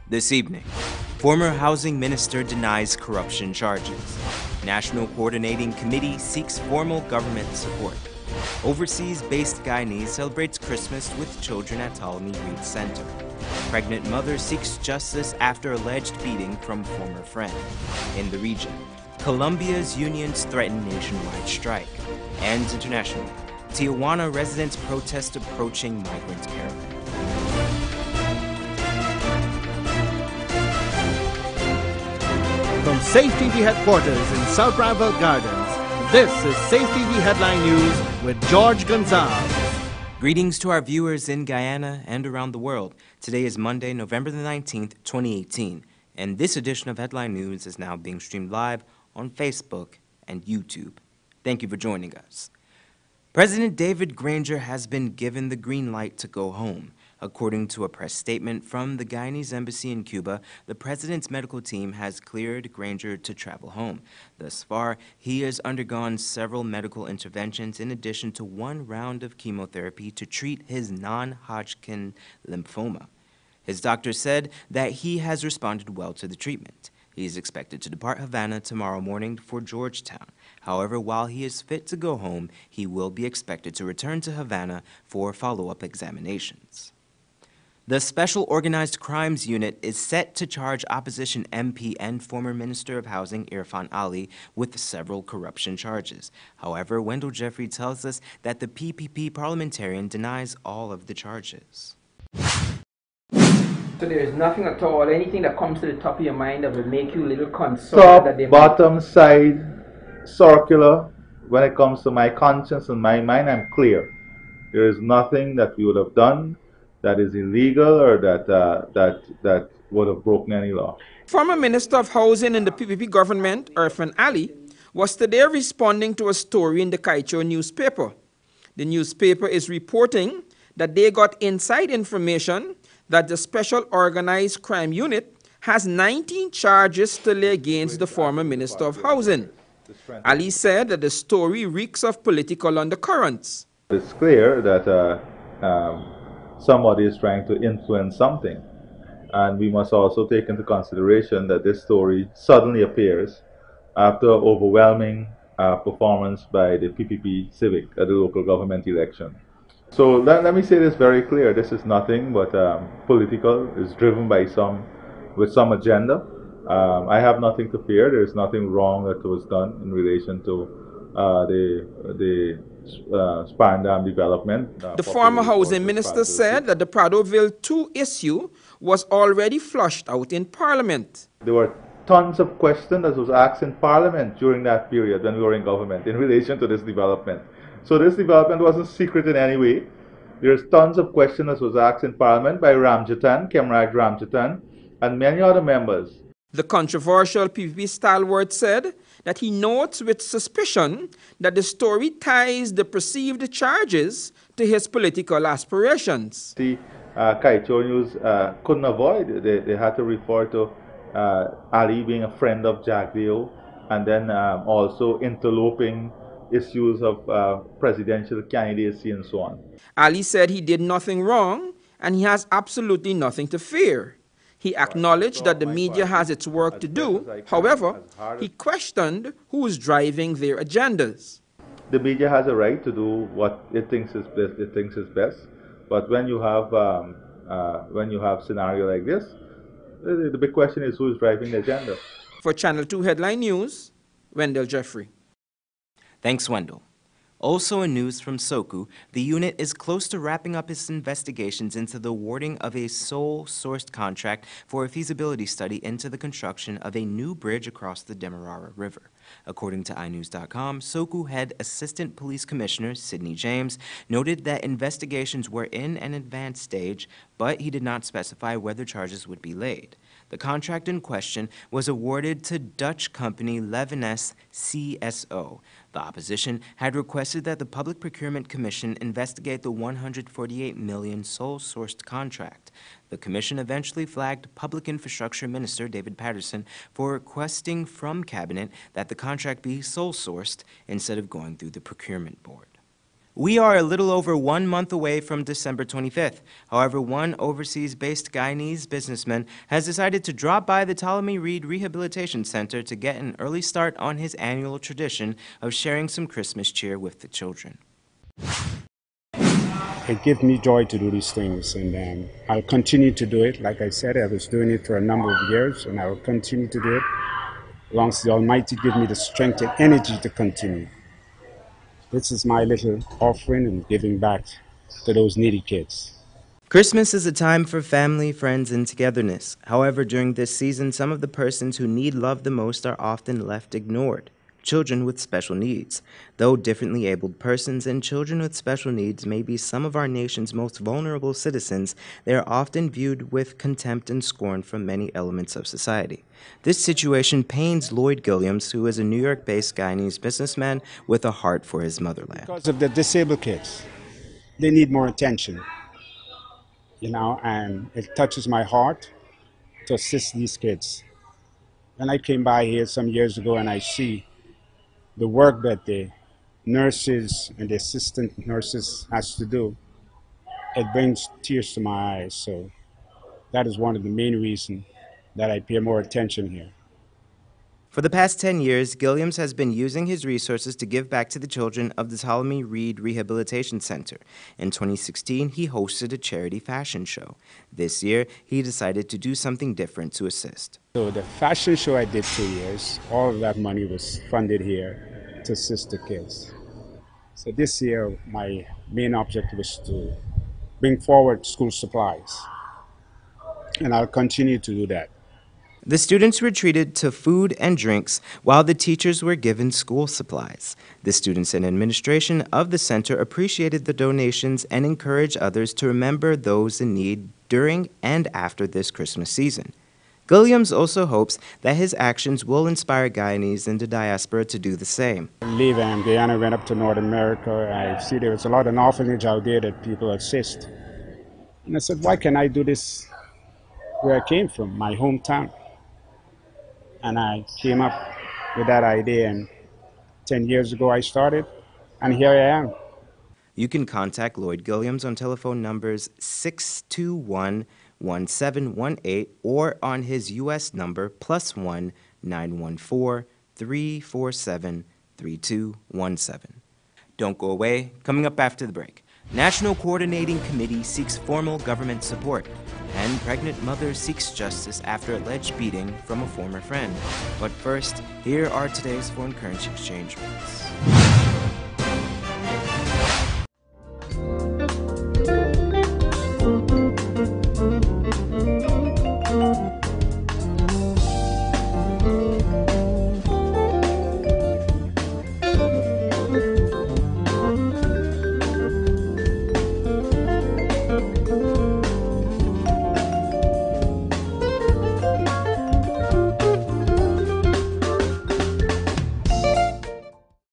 This evening, former housing minister denies corruption charges. National Coordinating Committee seeks formal government support. Overseas-based Guyanese celebrates Christmas with children at PTOLEMY REID Center. Pregnant mother seeks justice after alleged beating from former friend. In the region, Colombia's unions threaten nationwide strike. And internationally, Tijuana residents protest approaching migrant caravan. From Safe TV headquarters in South Rival Gardens, this is Safe TV Headline News with George Gonzalez. Greetings to our viewers in Guyana and around the world. Today is Monday, November the 19th, 2018, and this edition of Headline News is now being streamed live on Facebook and YouTube. Thank you for joining us. President David Granger has been given the green light to go home. According to a press statement from the Guyanese embassy in Cuba, the president's medical team has cleared Granger to travel home. Thus far, he has undergone several medical interventions in addition to one round of chemotherapy to treat his non-Hodgkin lymphoma. His doctor said that he has responded well to the treatment. He is expected to depart Havana tomorrow morning for Georgetown. However, while he is fit to go home, he will be expected to return to Havana for follow-up examinations. The Special Organized Crimes Unit is set to charge opposition MP and former Minister of Housing Irfan Ali with several corruption charges. However, Wendell Jeffrey tells us that the PPP parliamentarian denies all of the charges. So there is nothing at all, anything that comes to the top of your mind that would make you a little concerned that they bottom, side, circular. When it comes to my conscience and my mind, I'm clear. There is nothing that we would have done that is illegal or that would have broken any law. Former Minister of Housing in the PPP government, Irfan Ali, was today responding to a story in the Kaicho newspaper. The newspaper is reporting that they got inside information that the Special Organized Crime Unit has 19 charges to lay against the former Minister of Housing. Ali said that the story reeks of political undercurrents. It's clear that somebody is trying to influence something. And we must also take into consideration that this story suddenly appears after overwhelming performance by the PPP Civic at the local government election. So let me say this very clear. This is nothing but political. It's driven by with some agenda. I have nothing to fear. There is nothing wrong that was done in relation to the Spandam development. The former housing minister said that the Pradoville 2 issue was already flushed out in Parliament. There were tons of questions that was asked in Parliament during that period when we were in government in relation to this development. So this development wasn't secret in any way. There's tons of questions that was asked in Parliament by Ramjatan, Kemraj Ramjatan, and many other members. The controversial PPP stalwart said that he notes with suspicion that the story ties the perceived charges to his political aspirations. The Kaicho News couldn't avoid. They had to refer to Ali being a friend of Jagdeo and then also interloping issues of presidential candidacy and so on. Ali said he did nothing wrong and he has absolutely nothing to fear. He acknowledged that the media has its work to do. However, he questioned who is driving their agendas. The media has a right to do what it thinks is best. But when you have scenario like this, the big question is who is driving the agenda. For Channel 2 Headline News, Wendell Jeffrey. Thanks, Wendell. Also in news from SOCU, the unit is close to wrapping up its investigations into the awarding of a sole-sourced contract for a feasibility study into the construction of a new bridge across the Demerara River. According to iNews.com, SOCU Head Assistant Police Commissioner Sidney James noted that investigations were in an advanced stage, but he did not specify whether charges would be laid. The contract in question was awarded to Dutch company Levenes CSO. The opposition had requested that the Public Procurement Commission investigate the $148 million sole-sourced contract. The commission eventually flagged Public Infrastructure Minister David Patterson for requesting from Cabinet that the contract be sole-sourced instead of going through the Procurement Board. We are a little over 1 month away from December 25th. However, one overseas-based Guyanese businessman has decided to drop by the PTOLEMY REID Rehabilitation Center to get an early start on his annual tradition of sharing some Christmas cheer with the children. It gives me joy to do these things, and I'll continue to do it. Like I said, I was doing it for a number of years, and I will continue to do it as long as the Almighty gives me the strength and energy to continue. This is my little offering and giving back to those needy kids. Christmas is a time for family, friends, and togetherness. However, during this season, some of the persons who need love the most are often left ignored. Children with special needs. Though differently abled persons and children with special needs may be some of our nation's most vulnerable citizens, they are often viewed with contempt and scorn from many elements of society. This situation pains Lloyd Gilliams, who is a New York-based Guyanese businessman with a heart for his motherland. Because of the disabled kids, they need more attention, and it touches my heart to assist these kids. When I came by here some years ago and I see the work that the nurses and the assistant nurses has to do, it brings tears to my eyes. So that is one of the main reasons that I pay more attention here. For the past 10 years, Gilliams has been using his resources to give back to the children of the PTOLEMY REID Rehabilitation Center. In 2016, he hosted a charity fashion show. This year, he decided to do something different to assist. So the fashion show I did 2 years, all of that money was funded here to assist the kids. So this year, my main objective was to bring forward school supplies. And I'll continue to do that. The students were treated to food and drinks while the teachers were given school supplies. The students and administration of the center appreciated the donations and encouraged others to remember those in need during and after this Christmas season. Gilliams also hopes that his actions will inspire Guyanese in the diaspora to do the same. Leaving Guyana, went up to North America. I see there was a lot of orphanage out there that people assist. And I said, why can't I do this where I came from, my hometown? And I came up with that idea, and 10 years ago I started, and here I am. You can contact Lloyd Gilliams on telephone numbers 621-1718 or on his U.S. number +1 914 347 3217. Don't go away. Coming up after the break. National Coordinating Committee seeks formal government support, and pregnant mother seeks justice after alleged beating from a former friend. But first, here are today's foreign currency exchange rates.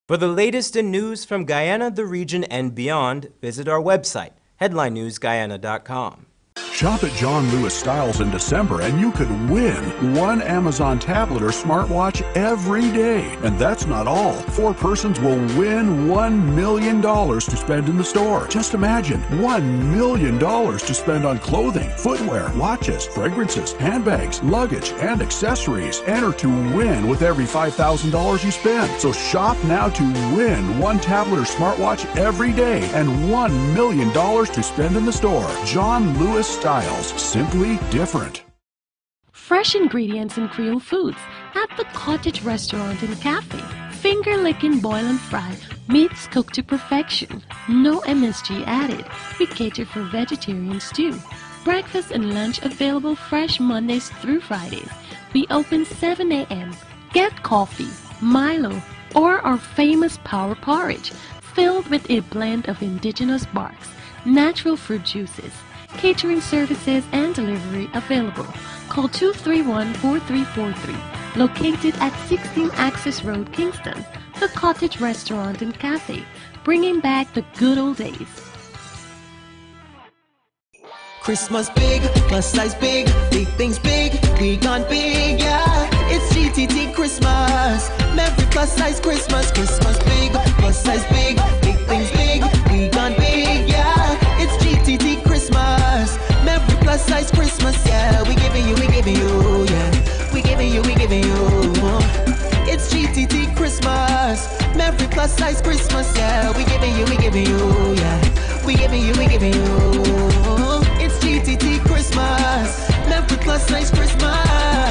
For the latest in news from Guyana, the region, and beyond, visit our website, headlinenewsguyana.com. Shop at John Lewis Styles in December and you could win one Amazon tablet or smartwatch every day. And that's not all. 4 persons will win $1 million to spend in the store. Just imagine, $1 million to spend on clothing, footwear, watches, fragrances, handbags, luggage, and accessories. Enter to win with every $5,000 you spend. So shop now to win one tablet or smartwatch every day and $1 million to spend in the store. John Lewis Styles, simply different. Fresh ingredients and Creole foods at the Cottage Restaurant and Cafe. Finger-licking boil and fry, meats cooked to perfection. No MSG added. We cater for vegetarians too. Breakfast and lunch available fresh Mondays through Fridays. We open 7 a.m. Get coffee, Milo, or our famous power porridge, filled with a blend of indigenous barks, natural fruit juices. Catering services and delivery available. Call 231-4343. Located at 16 Access Road, Kingston. The Cottage Restaurant and Cafe. Bringing back the good old days. Christmas big, plus size big things big, we gone big, yeah. It's GTT Christmas. Merry plus size Christmas, Christmas big, plus size big things big, we plus size Christmas, yeah. We giving you, yeah. We giving you. It's GTT Christmas. Merry plus size Christmas, yeah. We giving you, yeah. We giving you. It's GTT Christmas. Merry plus size Christmas.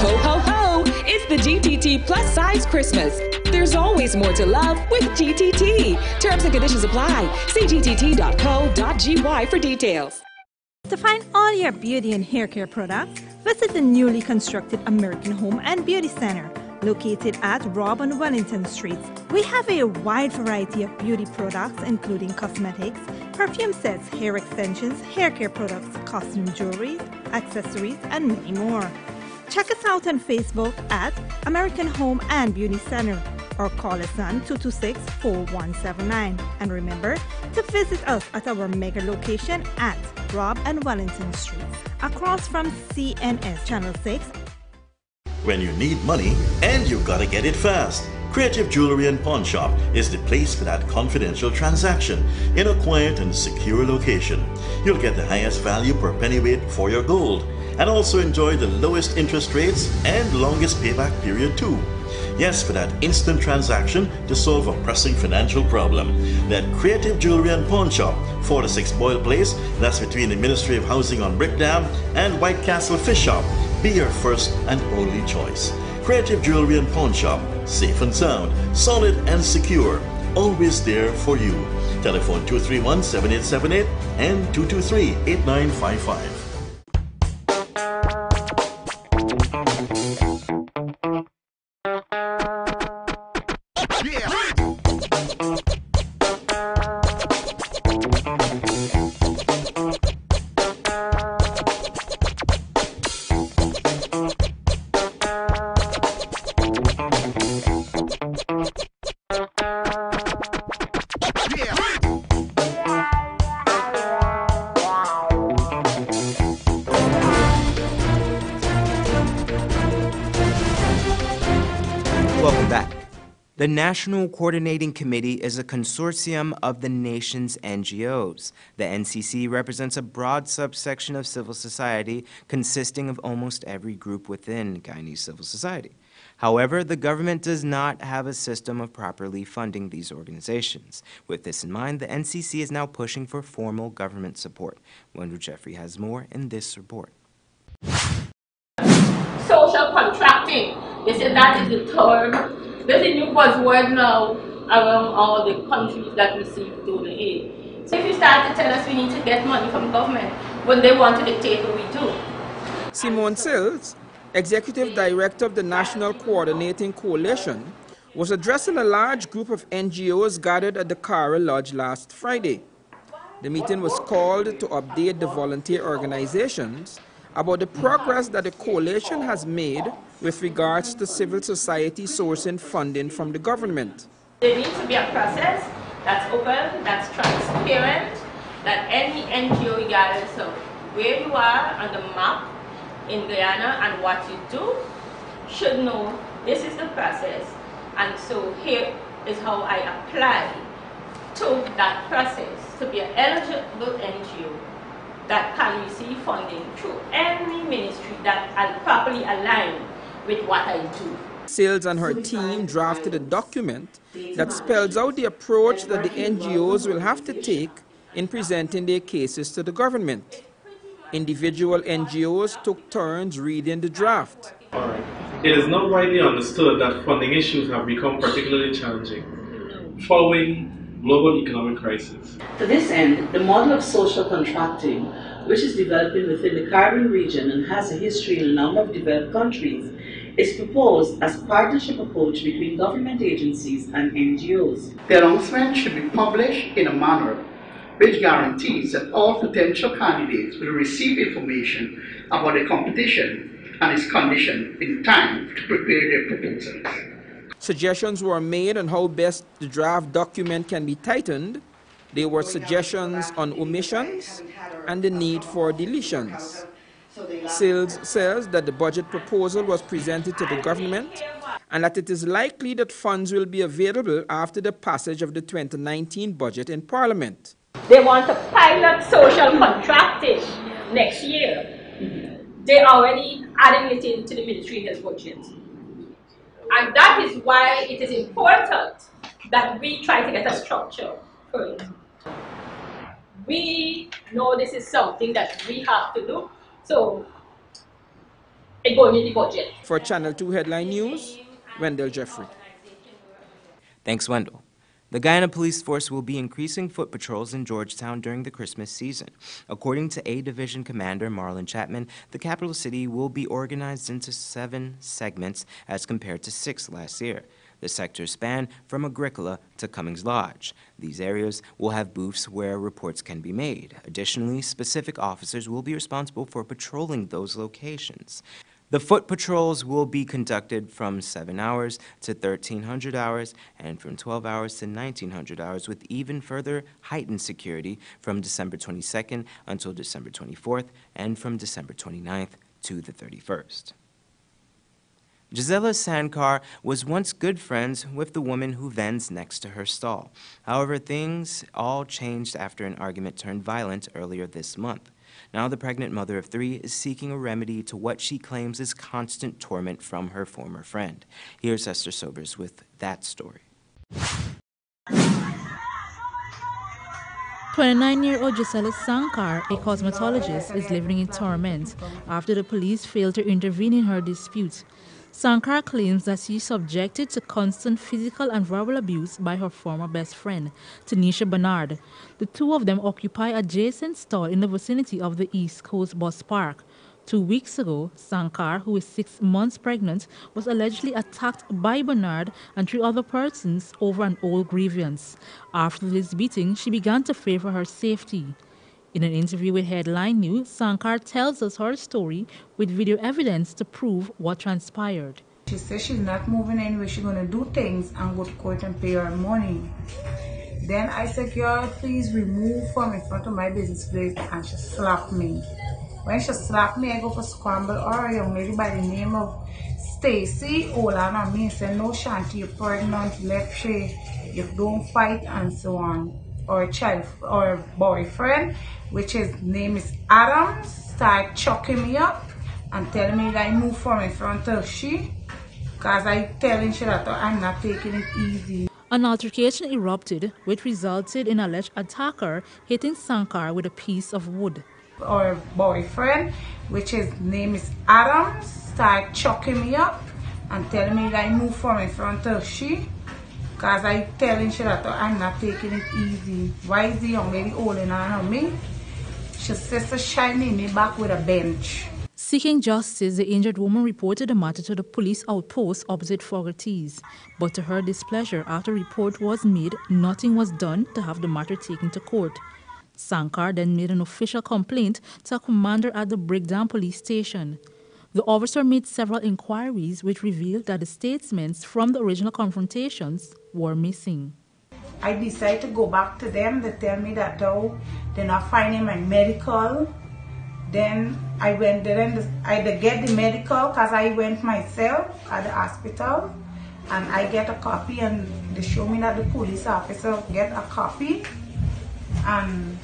Ho, ho, ho! It's the GTT Plus Size Christmas. There's always more to love with GTT. Terms and conditions apply. See gtt.co.gy for details. To find all your beauty and hair care products, visit the newly constructed American Home and Beauty Center, located at Robb and Wellington Streets. We have a wide variety of beauty products, including cosmetics, perfume sets, hair extensions, hair care products, costume jewelry, accessories, and many more. Check us out on Facebook at American Home and Beauty Center or call us on 226-4179. And remember to visit us at our mega location at Robb and Wellington Streets, across from CNS Channel 6. When you need money and you gotta get it fast, Creative Jewelry and Pawn Shop is the place for that confidential transaction in a quiet and secure location. You'll get the highest value per pennyweight for your gold and also enjoy the lowest interest rates and longest payback period too. Yes, for that instant transaction to solve a pressing financial problem. That Creative Jewelry and Pawn Shop, 46 Boyle Place, that's between the Ministry of Housing on Brick Dam and White Castle Fish Shop, be your first and only choice. Creative Jewelry and Pawn Shop, safe and sound, solid and secure, always there for you. Telephone 231-7878 and 223-8955. Welcome back. The National Coordinating Committee is a consortium of the nation's NGOs. The NCC represents a broad subsection of civil society consisting of almost every group within Guyanese civil society. However, the government does not have a system of properly funding these organizations. With this in mind, the NCC is now pushing for formal government support. Wendell Jeffrey has more in this report. Social contracting. They said that is the term. There's a new buzzword now around all the countries that receive donor aid. So if you start to tell us we need to get money from government when they want to dictate what we do. Simone Sills, Executive Director of the National Coordinating Coalition, was addressing a large group of NGOs gathered at the Cara Lodge last Friday. The meeting was called to update the volunteer organizations about the progress that the coalition has made with regards to civil society sourcing funding from the government. There needs to be a process that's open, that's transparent, that any NGO regardless of where you are on the map in Guyana and what you do should know this is the process, and so here is how I apply to that process to be an eligible NGO that can receive funding through any ministry that are properly aligned with what I do. Sills and her team drafted a document that spells out the approach that the NGOs will have to take in presenting their cases to the government. Individual NGOs took turns reading the draft. It is not widely understood that funding issues have become particularly challenging following global economic crisis. To this end, the model of social contracting, which is developing within the Caribbean region and has a history in a number of developed countries, is proposed as a partnership approach between government agencies and NGOs. The announcement should be published in a manner which guarantees that all potential candidates will receive information about the competition and its condition in time to prepare their proposals. Suggestions were made on how best the draft document can be tightened. There were suggestions on omissions and the need for deletions. Sills says that the budget proposal was presented to the government and that it is likely that funds will be available after the passage of the 2019 budget in Parliament. They want to pilot social contracting next year. They're already adding it into the Ministry of Health budget. And that is why it is important that we try to get a structure for it. We know this is something that we have to do, so it goes in the budget. For Channel 2 Headline News, Wendell Jeffrey. Thanks, Wendell. The Guyana Police Force will be increasing foot patrols in Georgetown during the Christmas season. According to A Division Commander Marlon Chapman, the capital city will be organized into 7 segments as compared to 6 last year. The sectors span from Agricola to Cummings Lodge. These areas will have booths where reports can be made. Additionally, specific officers will be responsible for patrolling those locations. The foot patrols will be conducted from 7 hours to 1,300 hours and from 12 hours to 1,900 hours, with even further heightened security from December 22nd until December 24th and from December 29th to the 31st. Gisela Sankar was once good friends with the woman who vends next to her stall. However, things all changed after an argument turned violent earlier this month. Now the pregnant mother of 3 is seeking a remedy to what she claims is constant torment from her former friend. Here's Esther Sobers with that story. 29-year-old Gisela Sankar, a cosmetologist, is living in torment after the police failed to intervene in her dispute. Sankar claims that she's subjected to constant physical and verbal abuse by her former best friend, Tanisha Bernard. The two of them occupy adjacent stall in the vicinity of the East Coast Bus Park. 2 weeks ago, Sankar, who is 6 months pregnant, was allegedly attacked by Bernard and 3 other persons over an old grievance. After this beating, she began to fear for her safety. In an interview with Headline News, Sankar tells us her story with video evidence to prove what transpired. She says she's not moving anywhere. She's going to do things and go to court and pay her money. Then I said, girl, please remove from in front of my business place, and she slapped me. When she slapped me, I go for scramble or a young lady by the name of Stacy. Hold on me and say, no, Shanti, you're pregnant, left she, you don't fight, and so on. Or a child or a boyfriend, which his name is Adam, start chucking me up and telling me that I move from in front of she, because I telling she that I'm not taking it easy. An altercation erupted, which resulted in alleged attacker hitting Sankar with a piece of wood. Or a boyfriend, which his name is Adam, start chucking me up and telling me that I move from in front of she, because I telling she that I'm not taking it easy. Why is the young lady holding on me? She says to shining me back with a bench. Seeking justice, the injured woman reported the matter to the police outpost opposite Fogarty's. But to her displeasure, after a report was made, nothing was done to have the matter taken to court. Sankar then made an official complaint to a commander at the Breakdown police station. The officer made several inquiries which revealed that the statements from the original confrontations were missing. I decided to go back to them. They tell me that they're not finding my medical. Then I went there and I get the medical because I went myself at the hospital and I get a copy, and they show me that the police officer get a copy, and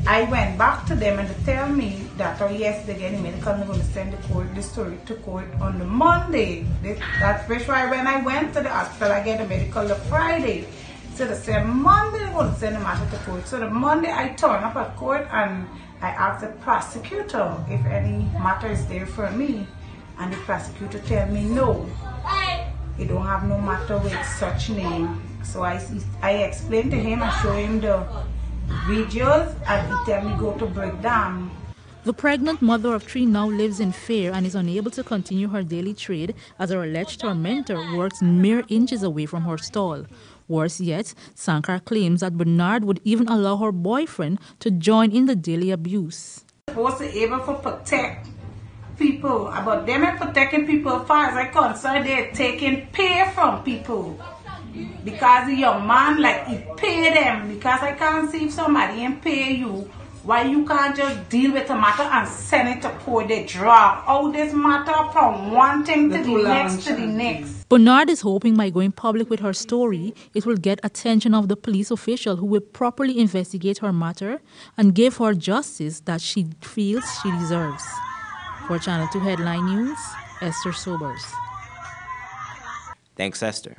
I went back to them and they tell me that yes, they get the medical and they're going to send the story to court on the Monday. That's why when I went to the hospital I get the medical the Friday. So they said Monday they're going to send the matter to court. So the Monday I turn up at court and I asked the prosecutor if any matter is there for me, and the prosecutor tell me no, he don't have no matter with such name. So I explained to him and show him the videos, and he tell me go to Breakdown. The pregnant mother of 3 now lives in fear and is unable to continue her daily trade as her alleged tormentor works mere inches away from her stall. Worse yet, Sankar claims that Bernard would even allow her boyfriend to join in the daily abuse. Supposed to able to protect people, but them ain't protecting people as far as I concerned. They're taking pay from people. Because the young man, like, he pay them. Because I can't see if somebody ain't pay you, why you can't just deal with the matter and send it to court. They drag out this matter from one thing to the next to the next. Bernard is hoping by going public with her story, it will get attention of the police official who will properly investigate her matter and give her justice that she feels she deserves. For Channel 2 Headline News, Esther Sobers. Thanks, Esther.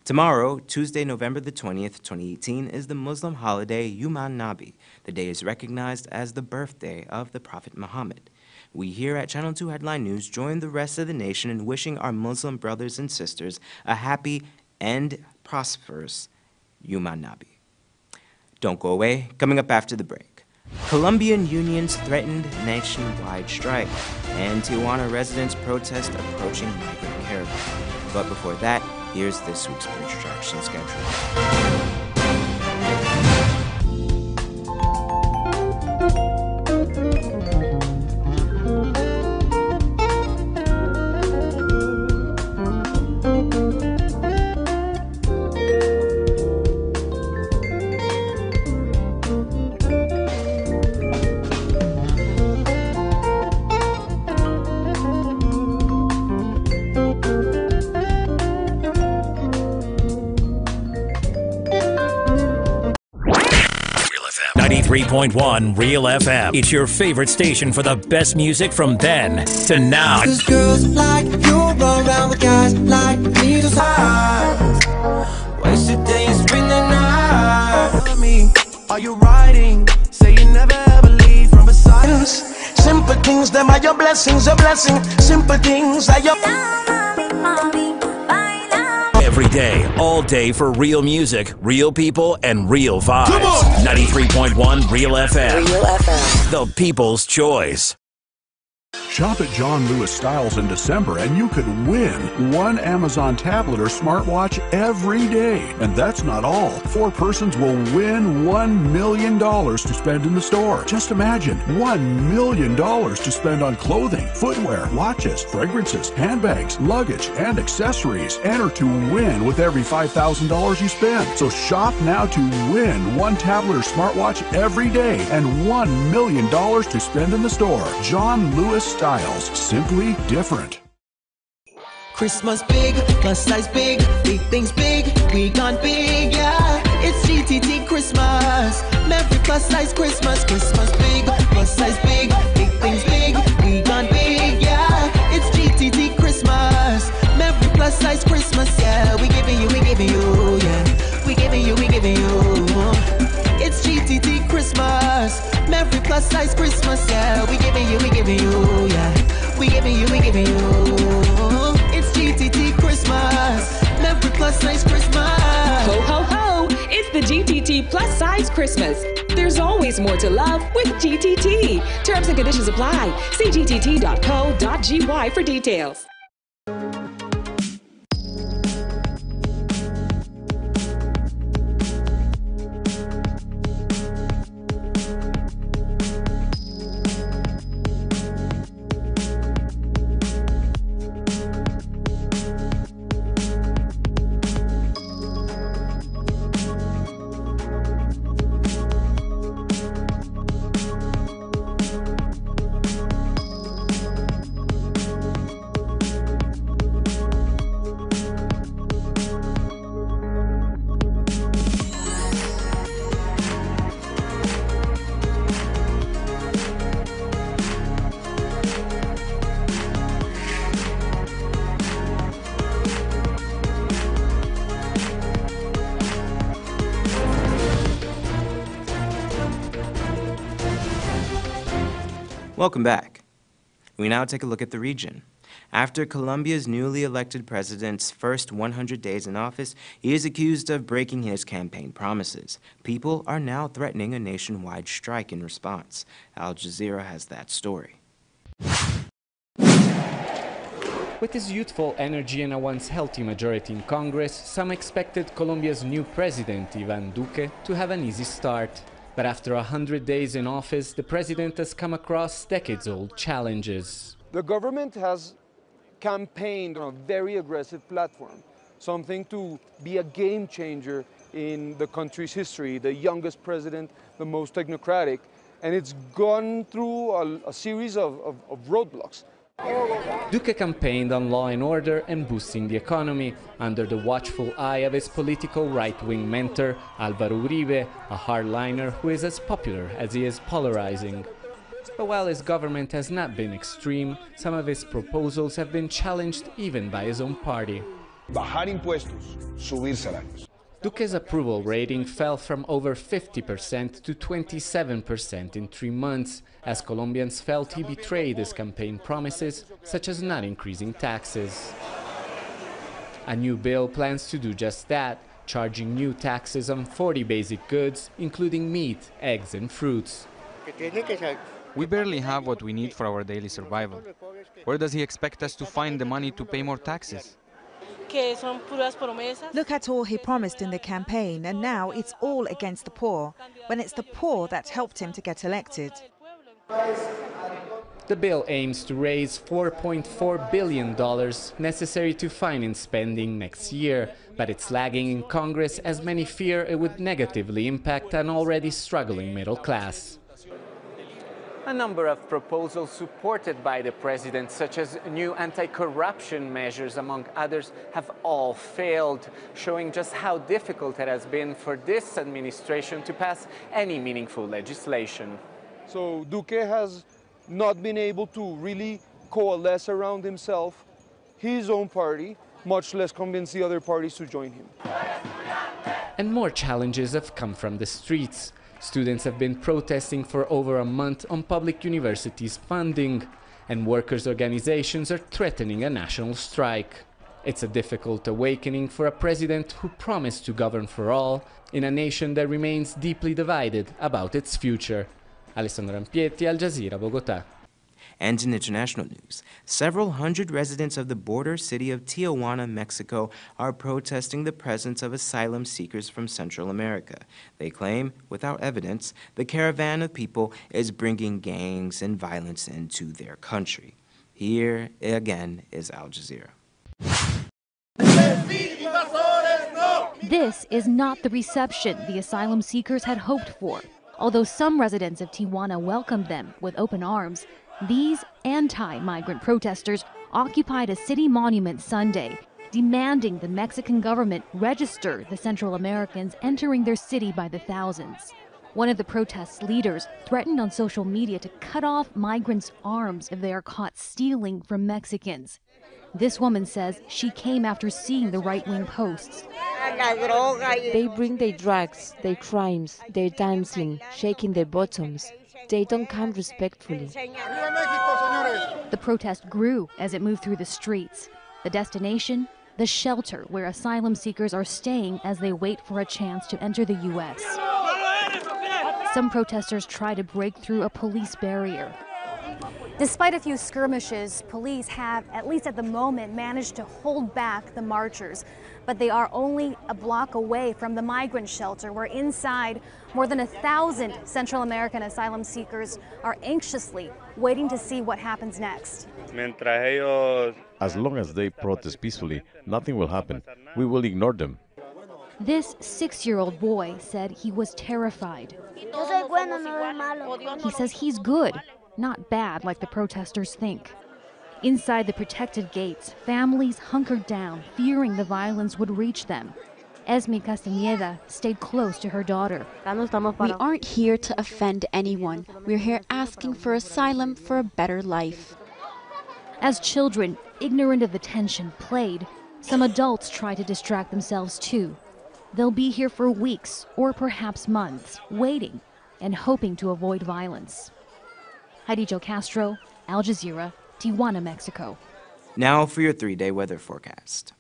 Tomorrow, Tuesday, November the 20th, 2018, is the Muslim holiday Yuman Nabi. The day is recognized as the birthday of the Prophet Muhammad. We here at Channel 2 Headline News join the rest of the nation in wishing our Muslim brothers and sisters a happy and prosperous Yuman Nabi. Don't go away. Coming up after the break, Colombian unions threatened nationwide strike, and Tijuana residents protest approaching migrant caravan. But before that, here's this week's production schedule. .1 Real FM. It's your favorite station for the best music from then to now. Cause girls like you run around with guys like me to side. Wasted days, spend the night. Me, are you riding? Say you never ever leave from beside us. Simple things, them are your blessings, a blessing. Simple things are your... Every day, all day for real music, real people, and real vibes. 93.1 Real FM. Real FM. The people's choice. Shop at John Lewis Styles in December and you could win one Amazon tablet or smartwatch every day. And that's not all. 4 persons will win $1 million to spend in the store. Just imagine, $1 million to spend on clothing, footwear, watches, fragrances, handbags, luggage, and accessories. Enter to win with every $5,000 you spend. So shop now to win one tablet or smartwatch every day and $1 million to spend in the store. John Lewis Styles, simply different. Christmas big, plus size big, big things big, we gone big, yeah. It's GTT Christmas, Merry plus size Christmas, Christmas big, plus size big, big things big, we gone big, yeah. It's GTT Christmas, Merry plus size Christmas, yeah. We giving you, yeah. We giving you. It's GTT Christmas, Merry plus size Christmas, yeah. We giving you, yeah. We giving you. It's GTT Christmas, Merry plus size Christmas. Ho, ho, ho! It's the GTT plus size Christmas. There's always more to love with GTT. Terms and conditions apply. See gtt.co.gy for details. Welcome back. We now take a look at the region. After Colombia's newly elected president's first 100 days in office, he is accused of breaking his campaign promises. People are now threatening a nationwide strike in response. Al Jazeera has that story. With his youthful energy and a once healthy majority in Congress, some expected Colombia's new president, Iván Duque, to have an easy start. But after 100 days in office, the president has come across decades-old challenges. The government has campaigned on a very aggressive platform, something to be a game changer in the country's history, the youngest president, the most technocratic, and it's gone through a series of roadblocks. Duque campaigned on law and order and boosting the economy under the watchful eye of his political right-wing mentor, Álvaro Uribe, a hardliner who is as popular as he is polarizing. But while his government has not been extreme, some of his proposals have been challenged even by his own party. Bajar impuestos, subir salarios. Duque's approval rating fell from over 50% to 27% in 3 months, as Colombians felt he betrayed his campaign promises, such as not increasing taxes. A new bill plans to do just that, charging new taxes on 40 basic goods, including meat, eggs, and fruits. We barely have what we need for our daily survival. Where does he expect us to find the money to pay more taxes? Look at all he promised in the campaign, and now it's all against the poor, when it's the poor that helped him to get elected. The bill aims to raise $4.4 billion necessary to finance spending next year, but it's lagging in Congress as many fear it would negatively impact an already struggling middle class. A number of proposals supported by the president, such as new anti-corruption measures, among others, have all failed, showing just how difficult it has been for this administration to pass any meaningful legislation. So Duque has not been able to really coalesce around himself, his own party, much less convince the other parties to join him. And more challenges have come from the streets. Students have been protesting for over a month on public universities' funding, and workers' organizations are threatening a national strike. It's a difficult awakening for a president who promised to govern for all in a nation that remains deeply divided about its future. Alessandro Ampieti, Al Jazeera, Bogotá. And in international news, several hundred residents of the border city of Tijuana, Mexico, are protesting the presence of asylum seekers from Central America. They claim, without evidence, the caravan of people is bringing gangs and violence into their country. Here, again, is Al Jazeera. This is not the reception the asylum seekers had hoped for. Although some residents of Tijuana welcomed them with open arms, these anti-migrant protesters occupied a city monument Sunday, demanding the Mexican government register the Central Americans entering their city by the thousands. One of the protest leaders threatened on social media to cut off migrants' arms if they are caught stealing from Mexicans. This woman says she came after seeing the right-wing posts. They bring their drugs, their crimes, their dancing, shaking their bottoms. They don't come respectfully. The protest grew as it moved through the streets. The destination? The shelter where asylum seekers are staying as they wait for a chance to enter the U.S. Some protesters try to break through a police barrier. Despite a few skirmishes, police have, at least at the moment, managed to hold back the marchers. But they are only a block away from the migrant shelter, where inside more than 1,000 Central American asylum seekers are anxiously waiting to see what happens next. As long as they protest peacefully, nothing will happen. We will ignore them. This 6-year-old boy said he was terrified. He says he's good, not bad like the protesters think. Inside the protected gates, families hunkered down, fearing the violence would reach them. Esme Castañeda stayed close to her daughter. We aren't here to offend anyone. We're here asking for asylum for a better life. As children, ignorant of the tension, played, some adults try to distract themselves too. They'll be here for weeks or perhaps months, waiting and hoping to avoid violence. Heidi Jo Castro, Al Jazeera, Tijuana, Mexico. Now for your 3-day weather forecast.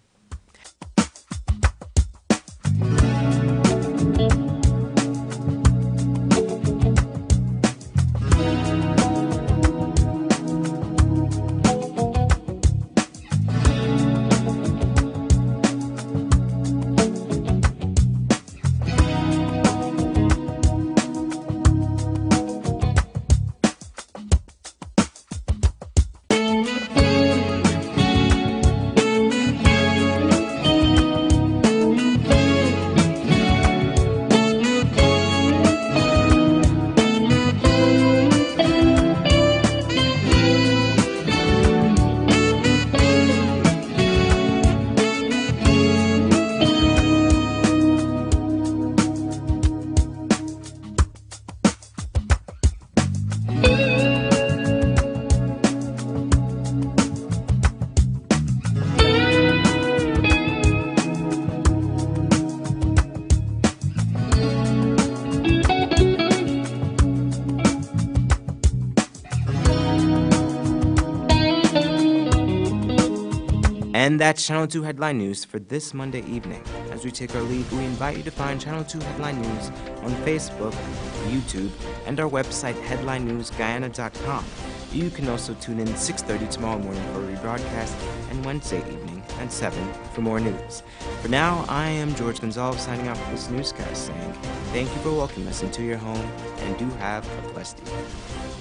And that's Channel 2 Headline News for this Monday evening. As we take our leave, we invite you to find Channel 2 Headline News on Facebook, YouTube, and our website, headlinenewsguyana.com. You can also tune in 6:30 tomorrow morning for a rebroadcast and Wednesday evening at 7 for more news. For now, I am George Gonzalez signing off for this newscast saying thank you for welcoming us into your home and do have a blessed evening.